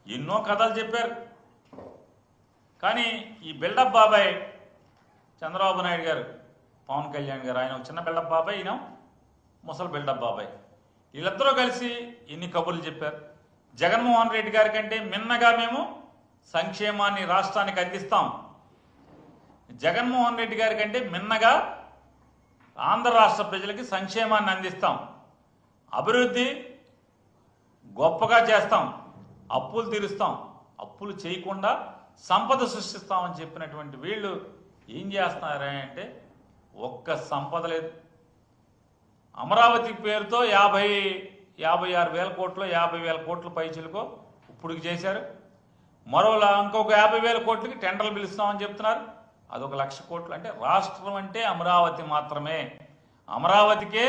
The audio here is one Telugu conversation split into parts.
ఎన్నో కథలు చెప్పారు. కానీ ఈ బిల్డప్ బాబాయ్ చంద్రబాబు నాయుడు గారు, పవన్ కళ్యాణ్ గారు, ఆయన ఒక చిన్న బిల్డప్ బాబాయ్, ఈయన ముసలి బిల్డప్ బాబాయ్, వీళ్ళిద్దరూ కలిసి ఎన్ని కబుర్లు చెప్పారు. జగన్మోహన్ రెడ్డి గారి కంటే మిన్నగా మేము సంక్షేమాన్ని రాష్ట్రానికి అందిస్తాం, జగన్మోహన్ రెడ్డి గారి కంటే మిన్నగా ఆంధ్ర రాష్ట్ర ప్రజలకి సంక్షేమాన్ని అందిస్తాం, అభివృద్ధి గొప్పగా చేస్తాం, అప్పులు తీరుస్తాం, అప్పులు చేయకుండా సంపద సృష్టిస్తామని చెప్పినటువంటి వీళ్ళు ఏం చేస్తున్నారా అంటే ఒక్క సంపద లేదు. అమరావతి పేరుతో 56,000 కోట్లు 50,000 కోట్లు పైచిలుకో ఇప్పటికి చేశారు. మరోలా ఇంకొక 50,000 కోట్లకి టెండర్లు పిలుస్తామని చెప్తున్నారు. అదొక 1,00,000 కోట్లు. అంటే రాష్ట్రం అంటే అమరావతి మాత్రమే, అమరావతికే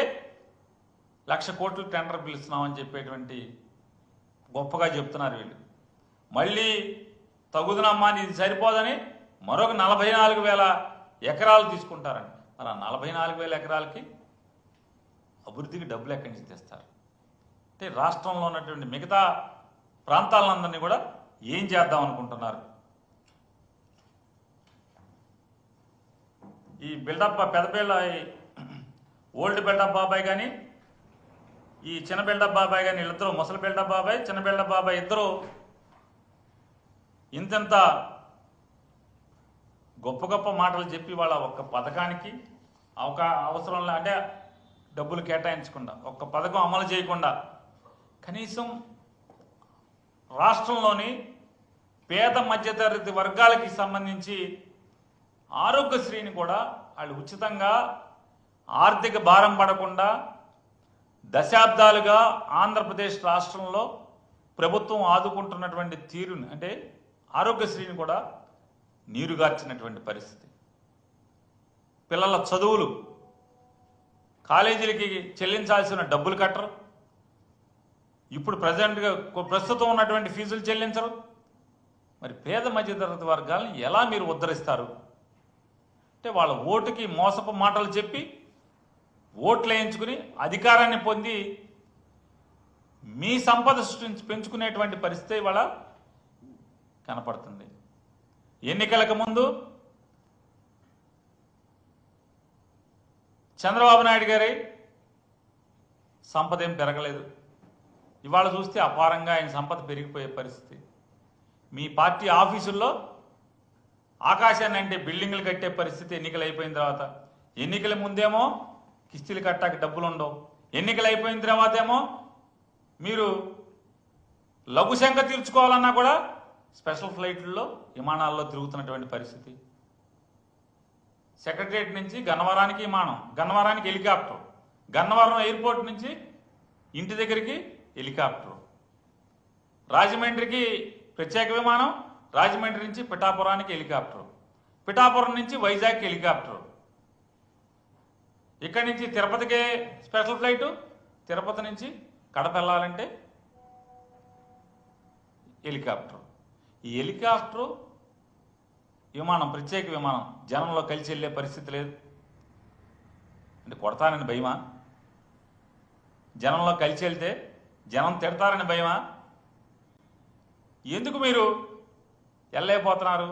1,00,000 కోట్లు టెండర్ పిలుస్తున్నామని చెప్పేటువంటి గొప్పగా చెప్తున్నారు వీళ్ళు. మళ్ళీ తగుదనమ్మా ఇది సరిపోదని మరొక 44,000 ఎకరాలు తీసుకుంటారండి. మరి ఆ 44,000 ఎకరాలకి అభివృద్ధికి డబ్బులు ఎక్కడి నుంచి తెస్తారు? అంటే రాష్ట్రంలో ఉన్నటువంటి మిగతా ప్రాంతాలందరినీ కూడా ఏం చేద్దాం అనుకుంటున్నారు? ఈ బిల్డప్ పెద్దపేళ్ళ ఓల్డ్ బిల్డప్ బాబాయ్ కానీ ఈ చిన్న బిల్డప్ బాబాయ్ కానీ వీళ్ళిద్దరూ, ముసలి బిల్డప్ బాబాయ్ చిన్న బిల్డప్ బాబాయ్ ఇద్దరు ఇంతంత గొప్ప గొప్ప మాటలు చెప్పి వాళ్ళ ఒక్క పథకానికి అవసరం అంటే డబ్బులు కేటాయించకుండా, ఒక్క పథకం అమలు చేయకుండా, కనీసం రాష్ట్రంలోని పేద మధ్యతరగతి వర్గాలకి సంబంధించి ఆరోగ్యశ్రీని కూడా వాళ్ళు ఉచితంగా ఆర్థిక భారం పడకుండా దశాబ్దాలుగా ఆంధ్రప్రదేశ్ రాష్ట్రంలో ప్రభుత్వం ఆదుకుంటున్నటువంటి తీరుని, అంటే ఆరోగ్యశ్రీని కూడా నీరుగార్చినటువంటి పరిస్థితి. పిల్లల చదువులు, కాలేజీలకి చెల్లించాల్సిన డబ్బులు కట్టరు, ఇప్పుడు ప్రస్తుతం ఉన్నటువంటి ఫీజులు చెల్లించరు. మరి పేద మధ్యతరగతి వర్గాలను ఎలా మీరు ఉద్ధరిస్తారు? అంటే వాళ్ళ ఓటుకి మోసపు మాటలు చెప్పి ఓట్లు వేయించుకుని అధికారాన్ని పొంది మీ సంపద సృష్టించి పెంచుకునేటువంటి పరిస్థితి ఇవాళ కనపడుతుంది. ఎన్నికలకు ముందు చంద్రబాబు నాయుడు గారి సంపద ఏం పెరగలేదు. ఇవాళ చూస్తే అపారంగా ఆయన సంపద పెరిగిపోయే పరిస్థితి. మీ పార్టీ ఆఫీసుల్లో ఆకాశాన్ని అంటే బిల్డింగ్లు కట్టే పరిస్థితి ఎన్నికలు అయిపోయిన తర్వాత. ఎన్నికల ముందేమో కిస్తీలు కట్టాక డబ్బులు ఉండవు, ఎన్నికలు అయిపోయిన తర్వాత ఏమో మీరు లఘుశంక తీర్చుకోవాలన్నా కూడా స్పెషల్ ఫ్లైట్లలో విమానాల్లో తిరుగుతున్నటువంటి పరిస్థితి. సెక్రటరియట్ నుంచి గన్నవరానికి విమానం, గన్నవరానికి హెలికాప్టర్, గన్నవరం ఎయిర్పోర్ట్ నుంచి ఇంటి దగ్గరికి హెలికాప్టర్, రాజమండ్రికి ప్రత్యేక విమానం, రాజమండ్రి నుంచి పిఠాపురానికి హెలికాప్టర్, పిఠాపురం నుంచి వైజాగ్ హెలికాప్టర్, ఇక్కడి నుంచి తిరుపతికే స్పెషల్ ఫ్లైటు, తిరుపతి నుంచి కడప వెళ్ళాలంటే హెలికాప్టర్. ఈ హెలికాప్టరు విమానం, ప్రత్యేక విమానం జనంలో కలిసి వెళ్ళే పరిస్థితి లేదు. అంటే కొడతానని భయమా? జనంలో కలిసి వెళ్తే జనం తిడతారని భయమా? ఎందుకు మీరు వెళ్ళలేకపోతున్నారు?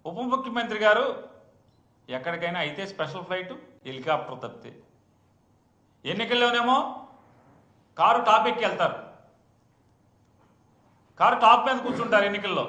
ఉప ముఖ్యమంత్రి గారు ఎక్కడికైనా అయితే స్పెషల్ ఫ్లైటు, హెలికాప్టర్ తప్పితే, ఎన్నికల్లోనేమో కారు టాప్ ఎక్కి వెళ్తారు, కారు టాప్ మీద కూర్చుంటారు ఎన్నికల్లో.